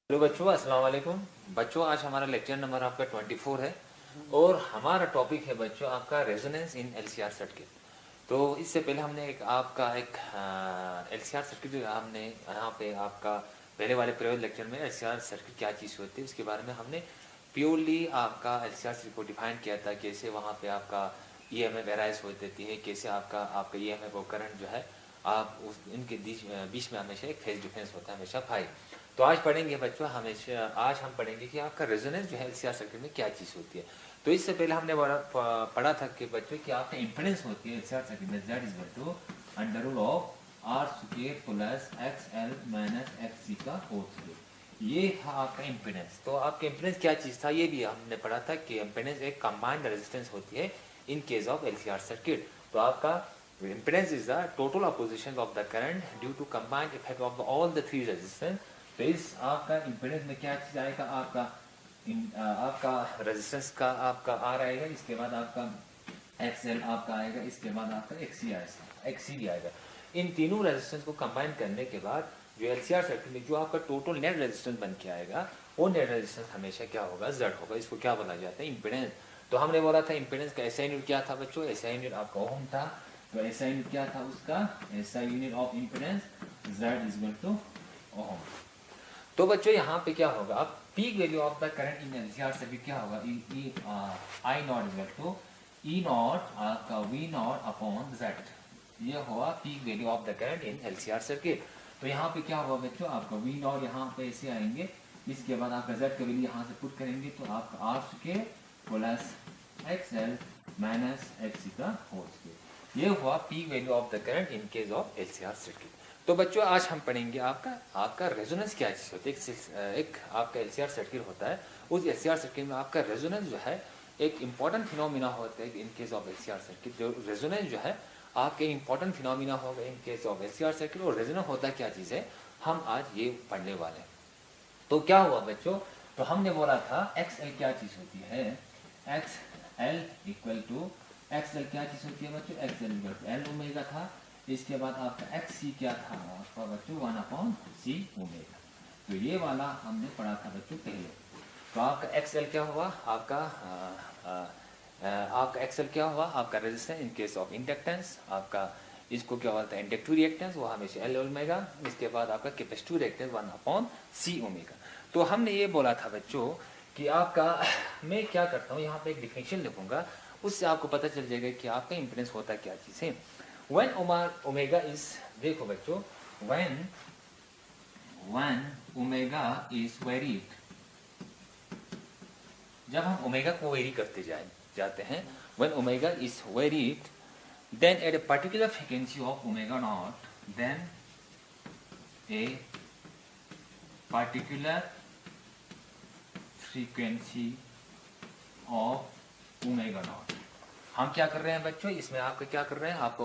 Hello बच्चों, अस्सलाम वालेकुम। बच्चों, आज हमारा लेक्चर नंबर आपका 24 है और हमारा टॉपिक है बच्चों आपका रेजोनेंस इन एलसीआर सर्किट। तो इससे पहले हमने एक एलसीआर सर्किट जो हमने यहाँ पे आपका पहले वाले प्रयोग लेक्चर में एलसीआर सर्किट क्या चीज़ होती है उसके बारे में हमने प्योरली आपका एलसीआर सर्किट को डिफाइन किया था। कैसे वहाँ पे आपका ईएमएफ एराइज हो देती है, कैसे आपका ईएमएफ और करंट जो है आप उस इनके बीच में हमेशा एक फेज डिफरेंस होता है, हमेशा फाई। तो आज पढ़ेंगे बच्चों, हमेशा आज हम पढ़ेंगे कि आपका रेजोनेंस जो है एलसीआर सर्किट में क्या चीज़ होती है। तो इससे पहले हमने पढ़ा था कि बच्चों कि आपका इम्पीडेंस होती है एलसीआर सर्किट में Z is to under root of R square plus XL minus XC का होल स्क्वायर। ये है आपका इम्पीडेंस। तो आपका इम्पीडेंस क्या चीज़ था ये भी हमने पढ़ा था कि इम्पीडेंस एक कंबाइंड रेजिस्टेंस होती है in case of LCR circuit. तो आपका impedance is the total opposition of the current due to combined effect of all the three resistance। तो इस आपका इम्पीडेंस में क्या चीज आएगा, आपका रेजिस्टेंस का आपका आर आएगा, इसके बाद आपका एक्सएल आपका आएगा, इसके बाद आपका एक्सी भी आएगा। इन तीनों रेजिस्टेंस को कंबाइन करने के बाद जो एलसीआर सर्किट में जो आपका टोटल नेट रेजिस्टेंस बन के आएगा वो नेट रेजिस्टेंस हमेशा क्या होगा, जेड होगा। इसको क्या बोला जाता है, इम्पीडेंस। तो हमने बोला था इम्पीडेंस का एसआई यूनिट क्या था बच्चों, एसआई यूनिट आपका ओम था। तो एसआई यूनिट क्या था उसका, SI unit of impedance Z is equal to ohm. तो बच्चों यहाँ पे क्या होगा, अब peak value of the current in LCR circuit क्या होगा, I not equal to E not का वी नॉट अपॉन जेड। ये होगा peak value of the current in LCR circuit. तो यहाँ पे क्या होगा बच्चों, आपका वी नॉट यहाँ पे ऐसे आएंगे, इसके बाद आपका जेड का वैल्यू यहाँ से पुट करेंगे तो आपका R square plus XL minus XC का होल स्क्वायर। ये हुआ peak value of the current in case of LCR circuit. तो बच्चों आज हम पढ़ेंगे आपका रेजोनेंस क्या चीज़ होती है। एक आपका एलसीआर सर्किट होता है, उस एलसीआर सर्किट में आपका रेजोनेंस जो है एक इंपॉर्टेंट फिनोमिना होता है in case of LCR circuit. जो रेजोनेंस जो है आपके इंपॉर्टेंट फिनोमिना होगा इन केस ऑफ एलसीआर सर्किट। और रेजोनेंस होता क्या चीज़ है, हम आज ये पढ़ने वाले हैं। तो क्या हुआ बच्चों, तो हमने बोला था एक्स एल क्या चीज़ होती है, X L equal to X L क्या चीज़ होती है बच्चों, X L equal to L omega था। इसके बाद आपका एक्स सी क्या था आपका बच्चों, 1/c ओमेगा। तो ये वाला हमने पढ़ा था बच्चों पहले। तो आपका एक्स एल क्या हुआ, आपका एक्स एल क्या हुआ, आपका resistance in case of inductance. आपका इसको क्या बोलता है, इंडक्टिव रिएक्टेंस, वो हमेशा एल ओमेगा। इसके बाद आपका कैपेसिटिव रिएक्टेंस 1/c ओमेगा। तो हमने ये बोला था बच्चों कि आपका मैं क्या करता हूँ, यहाँ पे एक डिफिनेशन लिखूंगा, उससे आपको पता चल जाएगा कि आपका इम्पीडेंस होता क्या चीज़ है। when omega is, देखो बच्चों, when omega is varied, जब हम ओमेगा को वेरी करते जाते हैं, when omega is varied then at a particular frequency of omega naught, then a particular frequency of omega naught। हम क्या कर रहे हैं बच्चों, इसमें आपका क्या कर रहे हैं, आपका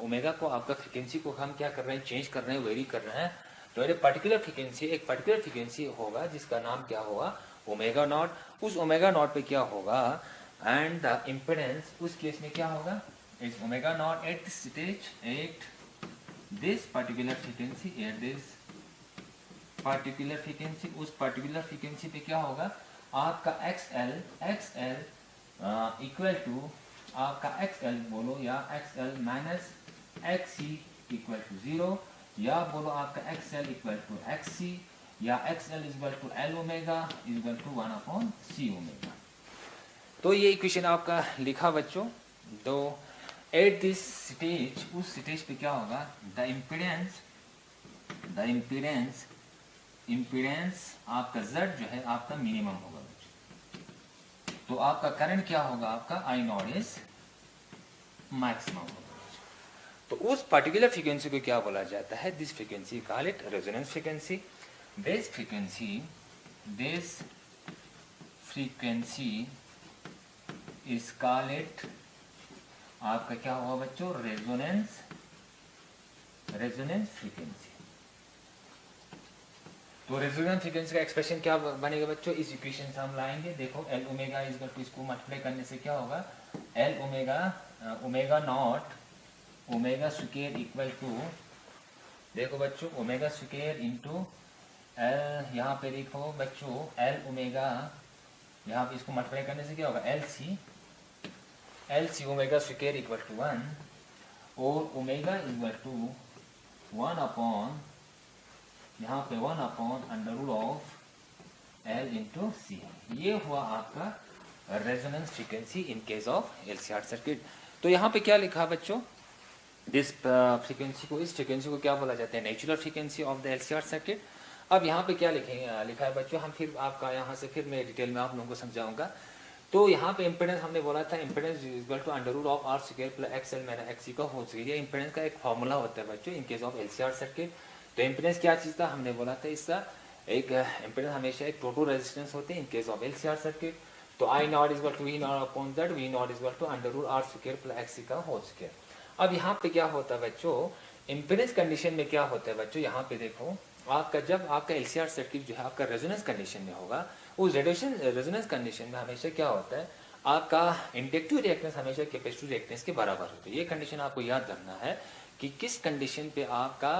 ओमेगा को आपका फ्रीक्वेंसी को हम क्या कर रहे हैं, चेंज कर रहे हैं, वेरी कर रहे हैं। तो एक पर्टिकुलर फ्रीक्वेंसी होगा जिसका नाम क्या होगा, ओमेगा नॉट। उस ओमेगा नॉट पे क्या होगा, एंड द इम्पीडेंस उस केस में क्या होगा, is omega naught at this stage, at this particular frequency, at this particular frequency. उस पर्टिकुलर फ्रीक्वेंसी पे क्या होगा, आपका एक्सएल इक्वल टू आपका एक्सएल बोलो या XL minus XC equal to 0, या बोलो आपका एक्सएल इक्वल टू एक्सी, या XL equal to L omega equal to 1/c omega. तो ये इक्वेशन आपका लिखा बच्चों। तो एट दिस स्टेज, उस स्टेज पे क्या होगा, द इम्पीडेंस आपका Z जो है आपका मिनिमम होगा बच्चों। तो आपका करंट क्या होगा, आपका आई नॉट इज मैक्सिमम होगा। तो उस पर्टिकुलर फ्रीक्वेंसी को क्या बोला जाता है, this frequency call it resonance frequency. This frequency is call it आपका क्या हुआ बच्चों, रेजोनेंस फ्रीक्वेंसी। तो रेजोनेंस फ्रीक्वेंसी का एक्सप्रेशन क्या बनेगा बच्चों, इस इक्वेशन से हम लाएंगे। देखो L omega is equal to, इसको मल्टीप्लाई करने से क्या होगा, L omega naught omega square equal to, देखो बच्चों, ओमेगा स्क्वायर इंटू एल यहाँ पे देखो बच्चों एल ओमेगा, यहाँ पे इसको मल्टीप्लाई करने से क्या होगा L C omega square equal to 1 और ओमेगा इक्वल टू 1 अपॉन यहाँ पे 1 upon under root of L into C. ये हुआ आपका resonance frequency in case of LCR circuit. तो यहाँ पे क्या लिखा बच्चों, दिस फ्रीक्वेंसी को, इस फ्रीक्वेंसी को क्या बोला जाता है, natural frequency of the LCR circuit. अब यहाँ पे क्या लिखा है बच्चों, हम फिर आपका यहाँ से फिर मैं डिटेल में आप लोगों को समझाऊंगा। तो यहाँ पे इम्पेडेंस हमने बोला था impedance equal to under root of R square plus XL मैंने एक्सी का होल स्क्वायर। ये इम्पेडेंस का एक फॉर्मूला होता है बच्चों in case of LCR circuit. तो इम्पेडेंस क्या चीज़ था, हमने बोला था इसका एक इम्पेडेंस हमेशा एक टोटल रेजिस्टेंस होते हैं in case of LCR circuit. तो I not equal to V not upon Z, V not equal to under root R square plus XC का होल स्क्वायर। अब यहाँ पे क्या होता है बच्चों, इम्पेडेंस कंडीशन में क्या होता है बच्चों, यहाँ पे देखो आपका जब आपका एलसीआर सर्किट जो है आपका रेजोनेंस कंडीशन में होगा, उस रेजोनेंस कंडीशन में हमेशा क्या होता है, आपका इंडक्टिव रिएक्टेंस हमेशा कैपेसिटिव रिएक्टेंस के बराबर होता है। ये कंडीशन आपको याद रखना है कि किस कंडीशन पे आपका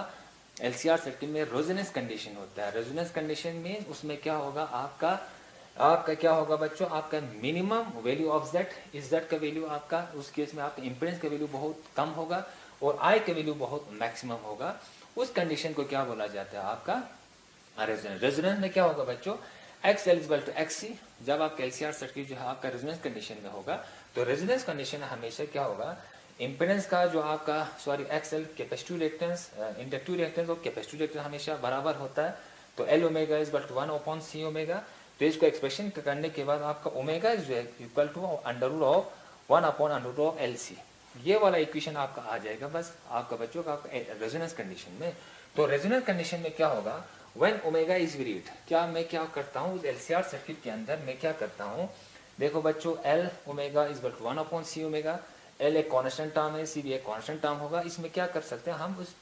एलसीआर सर्किट में रेजोनेंस कंडीशन होता है। रेजोनेंस कंडीशन में उसमें क्या होगा, आपका क्या होगा बच्चों, आपका मिनिमम वैल्यू ऑफ जेड, इस जेड का वैल्यू आपका उस केस में आपका इंपेडेंस का वैल्यू बहुत कम होगा और आई का वैल्यू बहुत मैक्सिमम होगा। उस कंडीशन को क्या बोला जाता है, आपका रेजोनेंस। रेजोनेंस में क्या होगा बच्चों, X L equal to X C. जब आपका एलसीआर सर्किट जो है आपका रेजोनेंस कंडीशन में होगा, तो रेजोनेंस कंडीशन हमेशा क्या होगा, इंपेडेंस का जो आपका X L capacitive reactance, inductive reactance और कैपेसिटिव रिएक्टेंस हमेशा बराबर होता है। तो L omega is equal to 1 upon C omega. तो इसको एक्सप्रेशन करने के बाद आपका omega is equal to under root of 1 upon under root of L C. ये वाला इक्वेशन आपका आ जाएगा बस आपका बच्चों का रेजोनेंस कंडीशन में। तो रेजोनेंस कंडीशन में क्या होगा, व्हेन ओमेगा इज वेरीड, क्या मैं क्या करता हूँ एलसीआर सर्किट के अंदर मैं क्या करता हूँ, देखो बच्चों L omega is equal to 1 upon C omega. L एक कांस्टेंट टर्म है, सी भी एक कांस्टेंट टर्म होगा। इसमें क्या कर सकते हैं हम, उस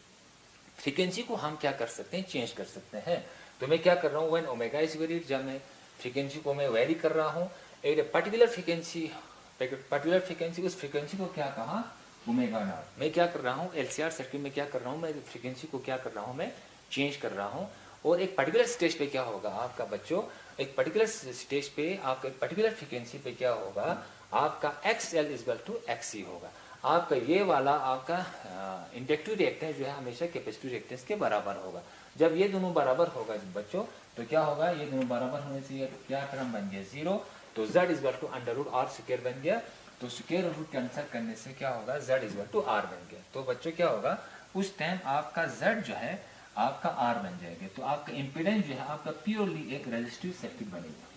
फ्रीक्वेंसी को हम क्या कर सकते हैं, चेंज कर सकते हैं। तो मैं क्या कर रहा हूँ, व्हेन ओमेगा इज वेरीड, जब मैं फ्रीक्वेंसी को मैं वेरी कर रहा हूँ, एक पर्टिकुलर फ्रीक्वेंसी उस फ्रीक्वेंसी को क्या कहा, ओमेगा नॉट। मैं क्या कर रहा हूँ एलसीआर सर्किट में क्या कर रहा हूँ, मैं फ्रीक्वेंसी को क्या कर रहा हूँ, मैं चेंज कर रहा हूँ। और एक पर्टिकुलर स्टेज पे क्या होगा आपका बच्चों, एक पर्टिकुलर स्टेज पे आपका एक पर्टिकुलर फ्रीक्वेंसी पे क्या होगा, आपका X L equal to X C होगा। आपका ये वाला आपका इंडक्टिव रिएक्टेंस जो है हमेशा कैपेसिटिव रिएक्टेंस के बराबर होगा। जब ये दोनों बराबर होगा बच्चों, तो क्या होगा, ये दोनों बराबर होने से ये क्या टर्म बन गया, जीरो। तो z is equal to under root R square बन गया। तो स्क्वायर रूट कैंसिल करने से क्या होगा, z is equal to R बन गया। तो बच्चों क्या होगा, उस टाइम आपका z जो है आपका आर बन जाएगा। तो आपका इम्पीडेंस जो है आपका प्योरली एक रेजिस्टिव सर्किट बनेगा,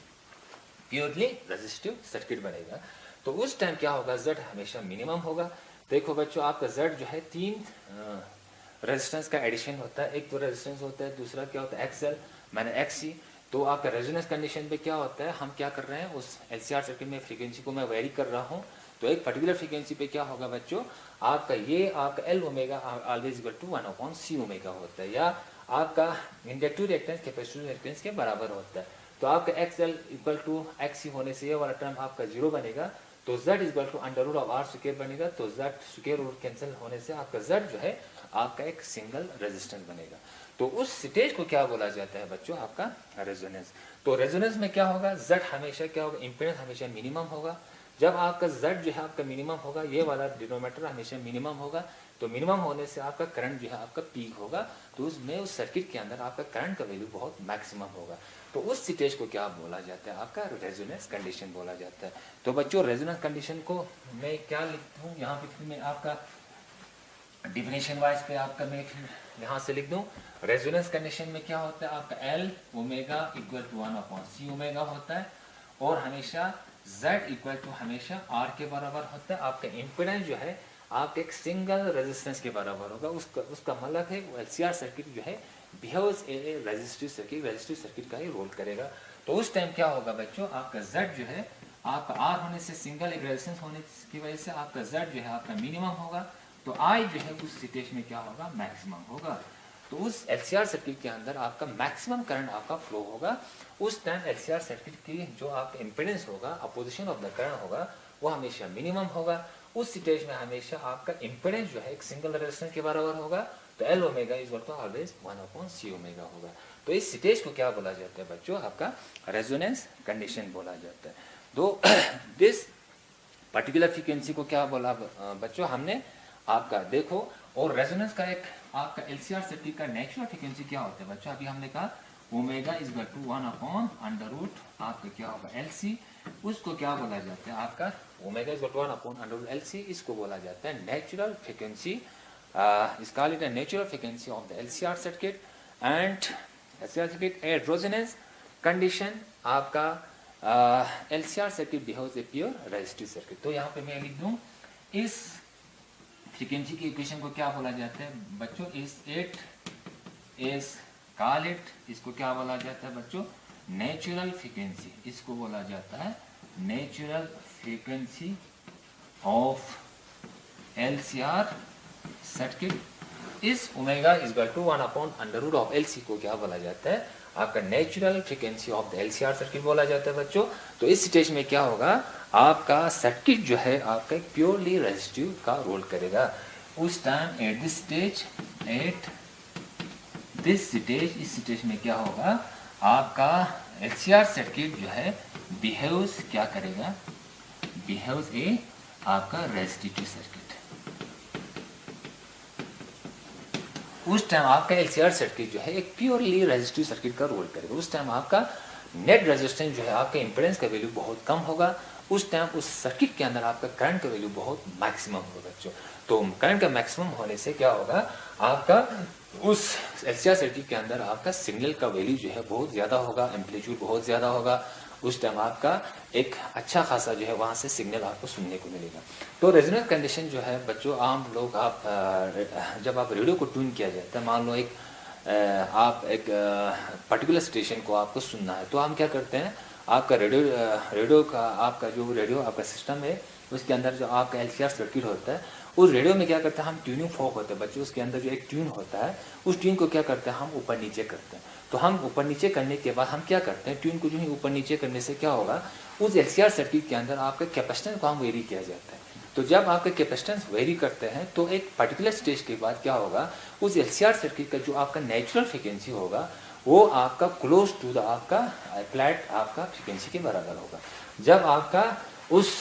प्योरली रेजिस्टिव सर्किट बनेगा। तो उस टाइम क्या होगा, z हमेशा मिनिमम होगा। देखो बच्चों आपका z जो है तीन रेजिस्टेंस का एडिशन होता है। एक तो रेजिस्टेंस होता है, दूसरा क्या होता है एक्सएल मैंने एक्सी। तो आपका रेजोनेंस कंडीशन पे क्या होता है, हम क्या कर रहे हैं, उस एलसीआर सर्किट में फ्रीक्वेंसी को मैं वेरी कर रहा हूँ। तो एक पर्टिकुलर फ्रीक्वेंसी पे क्या होगा बच्चों, आपका ये आपका L omega always equal to 1 upon C omega होता है, या आपका इंडक्टिव रिएक्टेंस कैपेसिटिव रिएक्टेंस के बराबर होता है। तो आपका X L equal to X C होने से ये वाला टर्म आपका जीरो बनेगा। तो z equal to under root of R square बनेगा। तो z स्क्वायर रूट कैंसिल होने से आपका z जो है आपका एक सिंगल रेजिस्टेंस बनेगा। तो उस स्टेज को क्या बोला जाता है बच्चों, आपका रेजोनेंस। तो रेजोनेंस में क्या होगा, z हमेशा क्या होगा, इंपेडेंस हमेशा मिनिमम होगा। जब आपका z जो है आपका मिनिमम होगा, ये वाला डिनोमीटर हमेशा मिनिमम होगा। तो मिनिमम होने से आपका करंट जो है आपका पीक होगा। तो उसमें उस सर्किट के अंदर आपका करंट का वैल्यू बहुत मैक्सिमम होगा। तो उस स्टेज को क्या बोला जाता है, आपका रेजोनेंस कंडीशन बोला जाता है। तो बच्चों रेजोनेंस कंडीशन को मैं क्या लिखता हूँ, यहाँ पे फिर मैं आपका डिफिनेशन वाइज पे आपका मैं फिर यहाँ से लिख दूँ। रेजोनेंस कंडीशन में क्या होता है, आपका L omega equal to 1 upon C omega होता है, और हमेशा z इक्वल टू हमेशा r के बराबर होता है। आपका इम्पीडेंस जो है आपके एक सिंगल रेजिस्टेंस के बराबर होगा। उसका मतलब है एलसीआर सर्किट जो है बिहेव्स ए रेजिस्टिव सर्किट का ही रोल करेगा। तो उस टाइम क्या होगा बच्चों, आपका z जो है आपका r होने से सिंगल एक रेजिस्टेंस होने की वजह से आपका z जो है आपका मिनिमम होगा। तो I जो है उस सिचुएशन में क्या होगा, मैक्सिमम होगा। तो उस एलसीआर सर्किट के अंदर आपका मैक्सिमम करंट आपका फ्लो होगा। उस टाइम एलसीआर सर्किट की जो आपका इम्पीडेंस होगा, अपोजिशन ऑफ द करंट होगा, वो हमेशा मिनिमम होगा। उस स्टेज में हमेशा आपका इम्पीडेंस जो है एक सिंगल रेजिस्टेंस के बराबर होगा। तो L omega is equal to always 1 upon C omega होगा। तो इस स्टेज को क्या बोला जाता है बच्चों, आपका रेजोनेंस कंडीशन बोला जाता है। तो दिस पर्टिकुलर फ्रीक्वेंसी को क्या बोला बच्चों हमने, आपका देखो। और रेजोनेंस का एक आपका एलसीआर सर्किट का नेचुरल फ्रीक्वेंसी क्या होता है बच्चों, अभी हमने कहा omega is equal to 1 upon under root आपका क्या होगा एलसी, उसको क्या बोला जाता है आपका omega is equal to 1 upon under root LC, इसको बोला जाता है natural frequency, is called it natural frequency of the LCR circuit. And LCR circuit at resonance condition आपका LCR circuit behaves a pure resistive circuit. तो यहाँ पे मैं लिख दूं इस फ्रीक्वेंसी की इक्वेशन को क्या बोला जाता है बच्चों, इस कॉल इट, इसको क्या बोला जाता है बच्चों नेचुरल फ्रीक्वेंसी, इसको बोला जाता है natural frequency of LCR circuit. इस omega is equal to 1 upon under root of LC को क्या बोला जाता है आपका natural frequency of the LCR circuit बोला जाता है बच्चों। तो इस स्टेज में क्या होगा आपका सर्किट जो है आपका एक प्योरली रेजिस्टिव का रोल करेगा उस टाइम एट दिस स्टेज, इस स्टेज में क्या होगा आपका एलसीआर सर्किट जो है बिहेव्स क्या करेगा, बिहेव्स ए आपका रेजिस्टिव सर्किट। उस टाइम आपका एलसीआर सर्किट जो है एक प्योरली रेजिस्टिव सर्किट का रोल करेगा। उस टाइम आपका नेट रेजिस्टेंस जो है आपका इंपेडेंस का वैल्यू बहुत कम होगा। उस टाइम उस सर्किट के अंदर आपका करंट का वैल्यू बहुत मैक्सिमम होगा बच्चों। तो करंट का मैक्सिमम होने से क्या होगा आपका उस एलसीआर सर्किट के अंदर आपका सिग्नल का वैल्यू जो है बहुत ज़्यादा होगा, एम्पलीट्यूड बहुत ज़्यादा होगा। उस टाइम आपका एक अच्छा खासा जो है वहाँ से सिग्नल आपको सुनने को मिलेगा। तो रेजोनेंस कंडीशन जो है बच्चों आम लोग आप जब आप रेडियो को ट्यून किया जाता है, मान लो आप एक पर्टिकुलर स्टेशन को आपको सुनना है, तो हम क्या करते हैं आपका रेडियो का आपका जो रेडियो आपका सिस्टम है उसके अंदर जो आपका एलसीआर सर्किट होता है उस रेडियो में क्या करते हैं हम ट्यूनिंग फोक होता है बच्चों, उसके अंदर जो एक ट्यून होता है उस ट्यून को क्या करते हैं हम ऊपर नीचे करते हैं। तो हम ऊपर नीचे करने के बाद हम क्या करते हैं ट्यून को जो है ऊपर नीचे करने से क्या होगा उस एलसीआर सर्किट के अंदर आपका कैपेसिटेंस को हम वेरी किया जाता है। तो जब आपका कैपेसिटेंस वेरी करते हैं तो एक पर्टिकुलर स्टेज के बाद क्या होगा उस एलसीआर सर्किट का जो आपका नेचुरल फ्रीक्वेंसी होगा वो आपका क्लोज टू द आपका फ्लैट आपका फ्रीक्वेंसी के बराबर होगा। जब आपका उस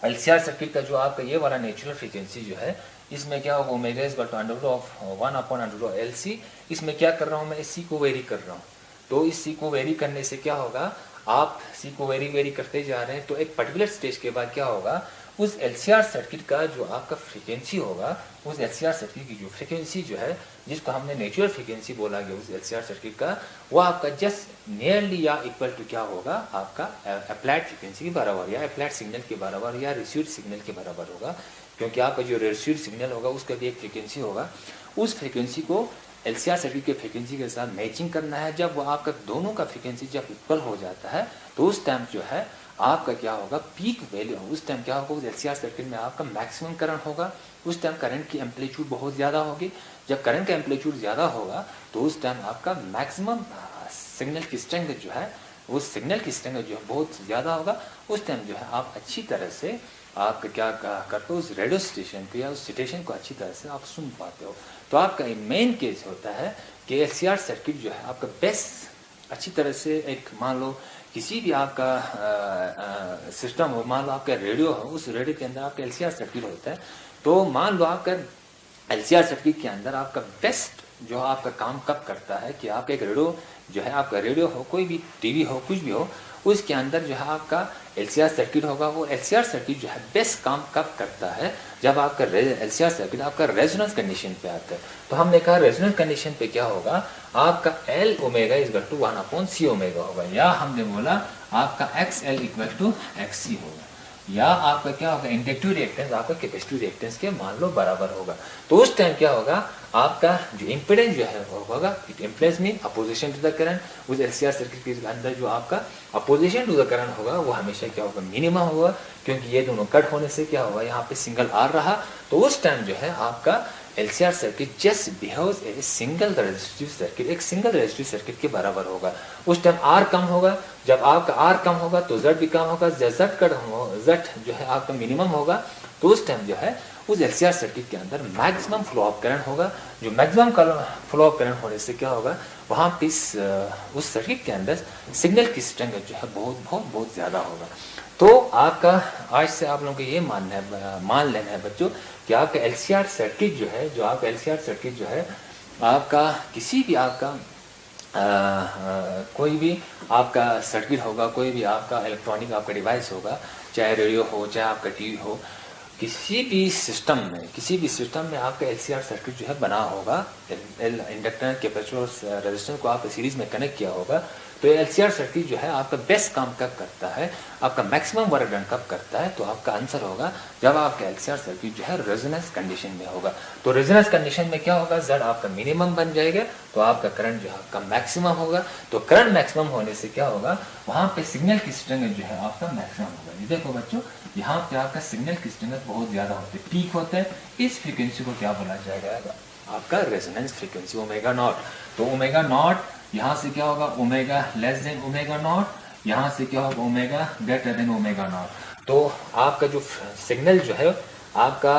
एलसीआर सर्किट का जो आपका ये वाला नेचुरल फ्रीक्वेंसी जो है इसमें क्या होगा omega is equal to under root of 1 upon under root of LC, इसमें क्या कर रहा हूँ मैं इस सी को वेरी कर रहा हूँ। तो इस सी को वेरी करने से क्या होगा आप सी को वेरी करते जा रहे हैं तो एक पर्टिकुलर स्टेज के बाद क्या होगा उस एलसीआर सर्किट का जो आपका फ्रीक्वेंसी होगा उस एलसीआर सर्किट की जो फ्रीक्वेंसी जो है जिसको हमने नेचुरल फ्रीक्वेंसी बोला गया उस एलसीआर सर्किट का वो आपका जस्ट नियरली या इक्वल टू क्या होगा आपका अप्लाइड फ्रीक्वेंसी के बराबर या अप्लाइड सिग्नल के बराबर या रिसीव्ड सिग्नल के बराबर होगा, क्योंकि आपका जो रिसीव्ड सिग्नल होगा उसका भी एक फ्रीक्वेंसी होगा। उस फ्रीक्वेंसी को एलसीआर सर्किट के फ्रीक्वेंसी के साथ मैचिंग करना है। जब वो आपका दोनों का फ्रीक्वेंसी जब इक्वल हो जाता है तो उस टाइम जो है आपका क्या होगा पीक वैल्यू, उस टाइम क्या होगा उस एलसीआर सर्किट में आपका मैक्सिमम करंट होगा। उस टाइम करंट की एम्पलीट्यूड बहुत ज़्यादा होगी। जब करंट का एम्पलीट्यूड ज़्यादा होगा तो उस टाइम आपका मैक्सिमम सिग्नल की स्ट्रेंथ जो है उस सिग्नल की स्ट्रेंथ जो है बहुत ज़्यादा होगा। उस टाइम जो है आप अच्छी तरह से आप क्या करते हो उस रेडियो स्टेशन को या उस स्टेशन को अच्छी तरह से आप सुन पाते हो। तो आपका मेन केस होता है कि एलसीआर सर्किट जो है आपका बेस्ट अच्छी तरह से एक मान लो किसी भी आपका सिस्टम हो, मान लो आपका रेडियो हो, उस रेडियो के अंदर आपका एलसीआर सर्किट होता है। तो मान लो आपका एलसीआर सर्किट के अंदर आपका बेस्ट जो आपका काम कब करता है कि आपका एक रेडियो जो है आपका रेडियो हो कोई भी टीवी हो कुछ भी हो उसके अंदर जो है आपका एलसीआर सर्किट होगा। वो एलसीआर सर्किट जो है बेस्ट काम कब करता है जब आपका एलसीआर सर्किट आपका रेजोनेंस कंडीशन पे आता है। तो हमने कहा रेजोनेंस कंडीशन पे क्या होगा आपका L omega is equal to 1 upon C omega होगा, या हमने बोला आपका X L equal to X C होगा, या आपका क्या होगा इंडक्टिव रिएक्टेंस आपका कैपेसिटिव रिएक्टेंस के मान लो बराबर होगा। तो उस टाइम क्या होगा आपका जो इम्पीडेंस जो है होगा it implies mean opposition to the current. उस एलसीआर सर्किट के अंदर जो आपका अपोजिशन टू द करंट होगा वो हमेशा क्या होगा मिनिमम होगा, क्योंकि ये दोनों कट होने से क्या होगा यहाँ पे सिंगल आर रहा। तो उस टाइम जो है आपका LCR circuit just behaves a single resistive circuit, एक सिंगल रेजिस्टिव सर्किट के बराबर होगा। उस टाइम आर कम होगा, जब आपका आर कम होगा तो जेड भी कम होगा, जेड जो है आपका मिनिमम होगा तो उस टाइम जो है उस एलसीआर सर्किट के अंदर मैक्सिमम फ्लो ऑफ करंट होगा। जो मैक्सिमम फ्लो ऑफ करंट होने से क्या होगा, वहाँ पे उस सर्किट के अंदर सिग्नल की स्ट्रेंथ जो है बहुत ज़्यादा होगा। तो आपका आज से आप लोगों को ये मान लेना है बच्चों कि आपका एलसीआर सर्किट जो है, आपका किसी भी आपका कोई भी आपका सर्किट होगा, कोई भी आपका इलेक्ट्रॉनिक आपका डिवाइस होगा, चाहे रेडियो हो, चाहे आपका टीवी हो, किसी भी सिस्टम में आपका एलसीआर सर्किट जो है बना होगा, इंडक्टर कैपेसिटर रेजिस्टेंस को आप सीरीज में कनेक्ट किया होगा। तो एलसीआर सर्किट जो है आपका बेस्ट काम कब करता है, आपका मैक्सिमम वर्क डन कब करता है, तो आपका आंसर होगा जब आपका एलसीआर सर्किट जो है रेजोनेंस कंडीशन में होगा। तो रेजोनेंस कंडीशन में क्या होगा, जेड आपका मिनिमम बन जाएगा, तो आपका करंट जो है आपका मैक्सिमम होगा। तो करंट मैक्सिमम होने से क्या होगा, वहां पे सिग्नल की स्ट्रेंथ जो है आपका मैक्सिमम होगा। ये देखो बच्चों, यहाँ पे आपका सिग्नल की स्ट्रेंथ बहुत ज्यादा होती है, पीक होता है। इस फ्रीक्वेंसी को क्या बोला जाएगा, आपका रेजोनेंस फ्रीक्वेंसी ओमेगा नॉट। तो ओमेगा नॉट यहाँ से क्या होगा, omega less than omega naught, यहाँ से क्या होगा, omega greater than omega naught. तो आपका जो सिग्नल जो है आपका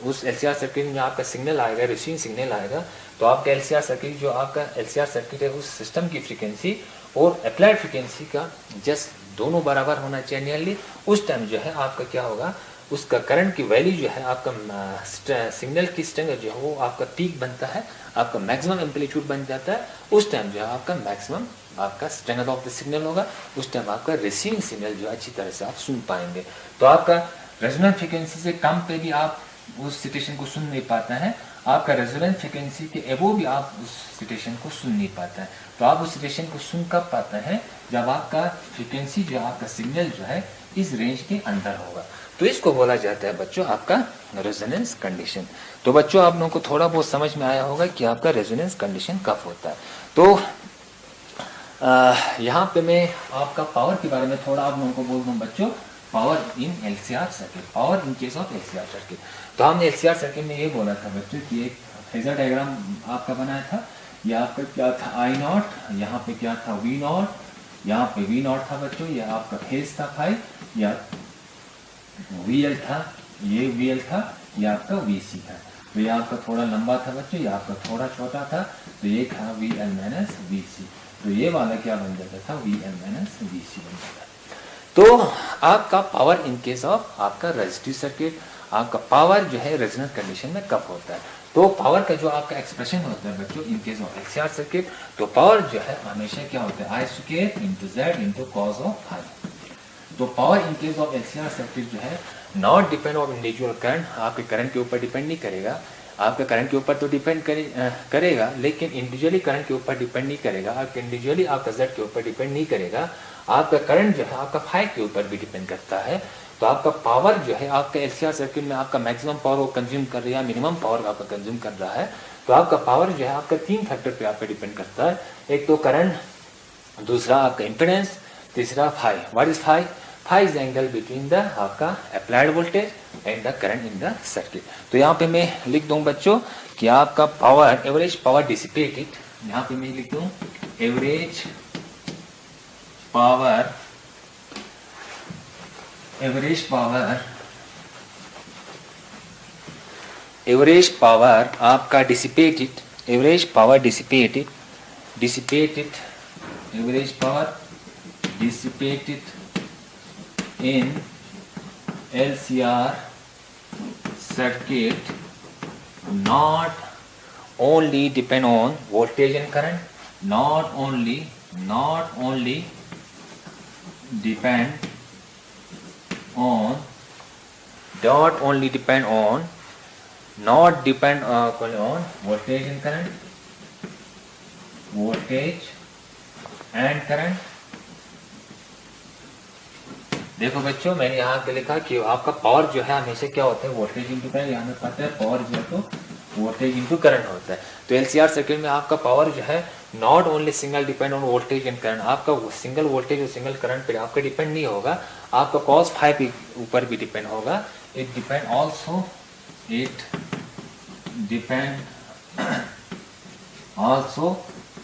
उस एलसीआर सर्किट में आपका सिग्नल आएगा, रिसीविंग सिग्नल आएगा, तो आपका एलसीआर सर्किट जो आपका एलसीआर सर्किट है उस सिस्टम की फ्रीक्वेंसी और अप्लाइड फ्रीक्वेंसी का जस्ट दोनों बराबर होना चाहिए नियरली। उस टाइम जो है आपका क्या होगा, उसका करंट की वैल्यू जो है आपका सिग्नल की स्ट्रेंथ जो है वो आपका पीक बनता है, आपका मैक्सिमम एम्पलीट्यूड बन जाता है। उस टाइम जो है आपका मैक्सिमम आपका स्ट्रेंथ ऑफ द सिग्नल होगा, उस टाइम आपका रिसीविंग सिग्नल जो अच्छी तरह से आप सुन पाएंगे। तो आपका रेजोनेंस फ्रीक्वेंसी से कम पे भी आप उस सिचुएशन को सुन नहीं पाता है, आपका रेजोनेंस फ्रीक्वेंसी के एबो भी आप उस सिचुएशन को सुन नहीं पाता है। तो आप उस सिचुएशन को सुन कब पाता है, जब आपका फ्रीक्वेंसी जो आपका सिग्नल जो है इस रेंज के अंदर होगा। तो इसको बोला जाता है बच्चों आपका रेजोनेंस कंडीशन। तो बच्चों आप लोगों को थोड़ा बहुत समझ में आया होगा कि आपका रेजोनेंस कंडीशन कब होता है। तो यहाँ पे मैं आपका पावर के बारे में थोड़ा आप लोगों को बोल दूं बच्चों, power in LCR circuit, power in case of LCR circuit. तो हमने एलसीआर सर्किट में ये बोला था बच्चों कि एक फेजर डायग्राम आपका बनाया था, ये आपका क्या था आई नॉट, यहाँ पे क्या था वी नॉट, यहाँ पे वी नॉट था बच्चों, ये आपका फेज था फाई, या वीएल था, ये वीएल था, ये आपका वीसी था। तो ये आपका थोड़ा लंबा था बच्चों, ये आपका थोड़ा छोटा था, तो ये था वीएल माइनस वीसी। तो ये वाला क्या बन जाता था, वीएल माइनस वीसी बन जाता। तो आपका पावर इन केस ऑफ आपका रेजिस्टिव सर्किट, आपका पावर जो है रेजोनेंस कंडीशन में कब होता है। तो पावर का जो आपका एक्सप्रेशन होता है बच्चों in case of LCR circuit, तो पावर जो है हमेशा क्या होता है, I square into Z into cos of phi. तो power in case of LCR circuit जो है not depend on individual current, आपके करंट के ऊपर डिपेंड नहीं करेगा, आपका करंट के ऊपर तो डिपेंड करेगा, लेकिन इंडिविजुअली करंट के ऊपर डिपेंड नहीं करेगा, आपके इंडिविजुअली आपका जेड के ऊपर डिपेंड नहीं करेगा, आपका करंट जो है आपका फाई के ऊपर भी डिपेंड करता है। तो आपका पावर जो है आपका एलसीआर सर्किट में आपका मैक्सिमम पावर को कंज्यूम कर रहा है, मिनिमम पावर आपका कंज्यूम कर रहा है। तो आपका पावर जो है आपका 3 फैक्टर पे आपका डिपेंड करता है, एक तो करंट, दूसरा आपका इम्पीडेंस, तीसरा phi. What is phi? Phi is angle between the आपका applied voltage and the current in the circuit. तो यहाँ पे मैं लिख दूं बच्चों कि आपका पावर, एवरेज पावर डिसिपेटेड, यहाँ पे मैं लिख दूं एवरेज पावर, एवरेज पावर आपका dissipated, average power dissipated, average power dissipated in LCR circuit not only depend on voltage and current, not only depend on voltage and current। देखो बच्चों मैंने यहाँ पे लिखा कि आपका पावर जो है हमेशा क्या होता है, वोल्टेज इंटू करंट, यहाँ पे पता है पावर जो है तो वोल्टेज इंटू करंट होता है। तो एलसीआर सर्किट में आपका पावर जो है not only single depend on voltage and current, आपका सिंगल वोल्टेज और सिंगल करंट पे आपका डिपेंड नहीं होगा, आपका कॉस फाई के ऊपर भी डिपेंड होगा। It depend also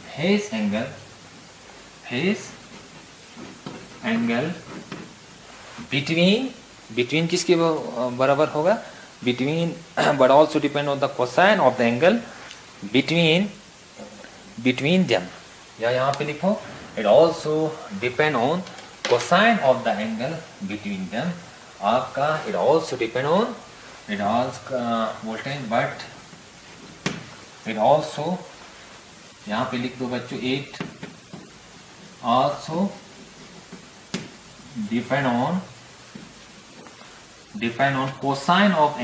phase angle between किसके बराबर होगा, between but also depend on the cosine of the angle between them, या यहाँ पे लिखो it also depend on cosine of the angle between them, आपका it also depend on it also voltage but it also, यहाँ पे लिख दो बच्चों it also depend on cosine of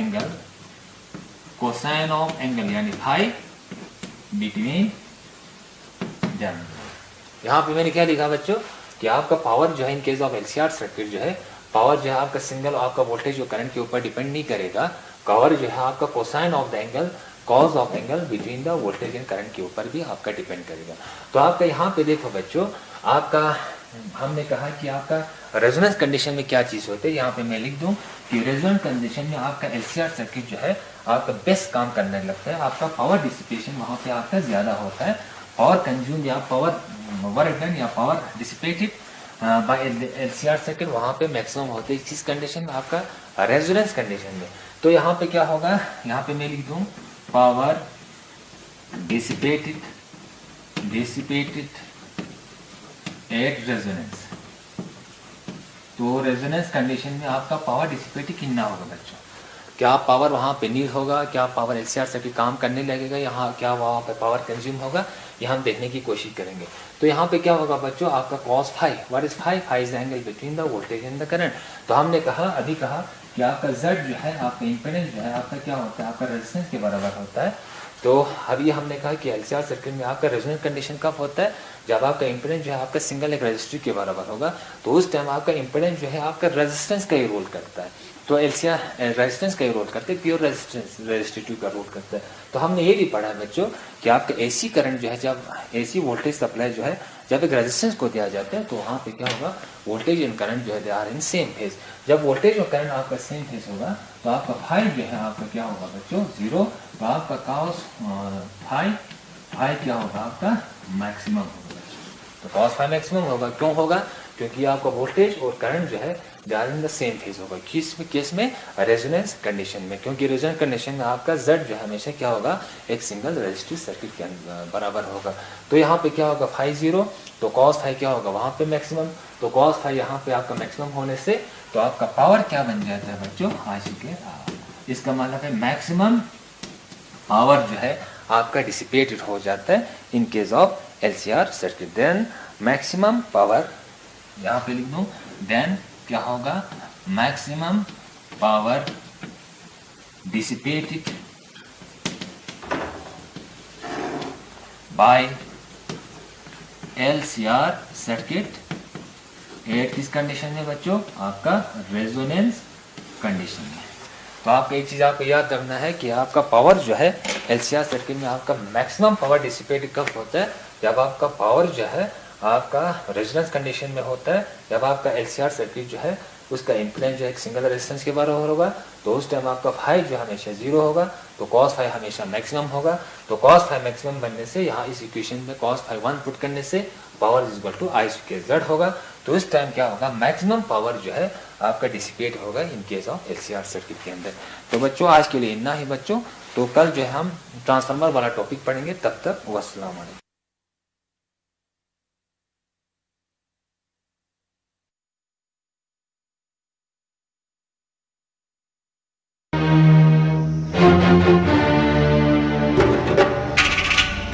angle यानी phi between them। यहाँ पे मैंने क्या लिखा बच्चों कि आपका पावर जो है in case of LCR circuit जो है पावर जो है आपका सिंगल आपका वोल्टेज और करंट के ऊपर डिपेंड नहीं करेगा, पावर जो है आपका cosine of the angle cause of angle between the voltage and current के ऊपर भी आपका डिपेंड करेगा। तो आपका यहाँ पे देखो बच्चों, आपका हमने कहा कि आपका रेजोनेंस कंडीशन में क्या चीज होती है, यहाँ पे मैं लिख दूं कि रेजोनेंस कंडीशन में आपका एलसीआर सर्किट जो है आपका बेस्ट काम करने लगता है, आपका पावर डिसिपेशन वहां पे आपका ज्यादा होता है, पावर कंज्यूम या पावर वर्क डन या power dissipated by LCR circuit वहां पे मैक्सिमम होते हैं इस कंडीशन में आपका रेजोनेंस कंडीशन में। तो यहाँ पे क्या होगा, यहाँ पे मैं लिख दूं पावर डिसिपेटेड एट रेजोनेंस। तो रेजोनेंस कंडीशन में आपका पावर डिसिपेटेड कितना होगा बच्चों, क्या पावर वहां पे नीड होगा, क्या पावर एलसीआर सर्किट काम करने लगेगा, यहाँ क्या वहां पे पावर कंज्यूम होगा, ये हम देखने की कोशिश करेंगे। तो यहाँ पे क्या होगा बच्चों, आपका cos phi, what is phi, phi is angle between the voltage and the current. तो हमने अभी कहा कि आपका Z जो है आपका इंपेडेंस जो है आपका क्या होता है, आपका रेजिस्टेंस के बराबर होता है। तो अभी हमने कहा कि एलसीआर सर्किट में आपका रेजोनेंस कंडीशन कब होता है, जब आपका इंपेडेंस जो है आपका सिंगल एक रजिस्टर के बराबर होगा, तो उस टाइम आपका इंपेडेंस जो है आपका रेजिस्टेंस का ही रोल करता है। तो एलसीआर रेजिस्टेंस का ही रोल करते हैं, प्योर रेजिस्टेंस रेजिस्टिव का रोल करता है। तो हमने ये भी पढ़ा है बच्चों कि आपका एसी करंट जो है, जब एसी वोल्टेज सप्लाई जो है जब एक रेजिस्टेंस को दिया जाता है तो वहाँ पे क्या होगा, वोल्टेज एंड करंट जो है they are in same phase. जब वोल्टेज और करंट आपका सेम फेज होगा तो आपका फाई जो है आपका क्या होगा बच्चों, जीरो। तो आपका कॉस फाई क्या होगा, आपका मैक्सिमम होगा। तो कॉस फाई मैक्सिमम होगा, क्यों होगा, क्योंकि आपका वोल्टेज और करंट जो है they are in the same phase होगा। किस केस में, रेजोनेंस कंडीशन में, क्योंकि रेजोनेंस कंडीशन में आपका Z जो है हमेशा क्या होगा, एक सिंगल रेजिस्टिव सर्किट के बराबर होगा। तो यहाँ पे क्या होगा, फाई जीरो, तो कॉस फाई क्या होगा वहां पे मैक्सिमम। तो कॉस फाई यहाँ पे आपका मैक्सिमम होने से तो आपका पावर क्या बन जाता है बच्चों, इसका मतलब है मैक्सिमम पावर जो है आपका डिसिपेटेड हो जाता है in case of LCR circuit. Then maximum power, यहाँ पे लिख दूं, देन क्या होगा, maximum power dissipated by LCR circuit at किस कंडीशन में बच्चों, आपका रेजोनेंस कंडीशन में। तो आपको एक चीज आपको याद रखना है कि आपका पावर जो है एलसीआर सर्किट में आपका मैक्सिमम पावर डिसिपेटेड कब होता है, जब आपका पावर जो है आपका रेजोनेंस कंडीशन में होता है, जब आपका एलसीआर सर्किट जो है उसका इंपेडेंस जो है एक सिंगल रेजिस्टेंस के बराबर होगा, तो उस टाइम आपका फाई जो हमेशा जीरो होगा, तो कॉस फाई हमेशा मैक्सिमम होगा। तो कॉस फाई मैक्सिमम बनने से यहाँ इस इक्वेशन में कॉस फाई 1 पुट करने से power is equal to I square Z होगा। तो उस टाइम क्या होगा, मैक्सिमम पावर जो है आपका डिसिपेट होगा इन केस ऑफ एलसीआर सर्किट के अंदर। तो बच्चों आज के लिए इतना ही बच्चों, तो कल जो है हम ट्रांसफार्मर वाला टॉपिक पढ़ेंगे, तब तक वस्सलाम वालेकुम।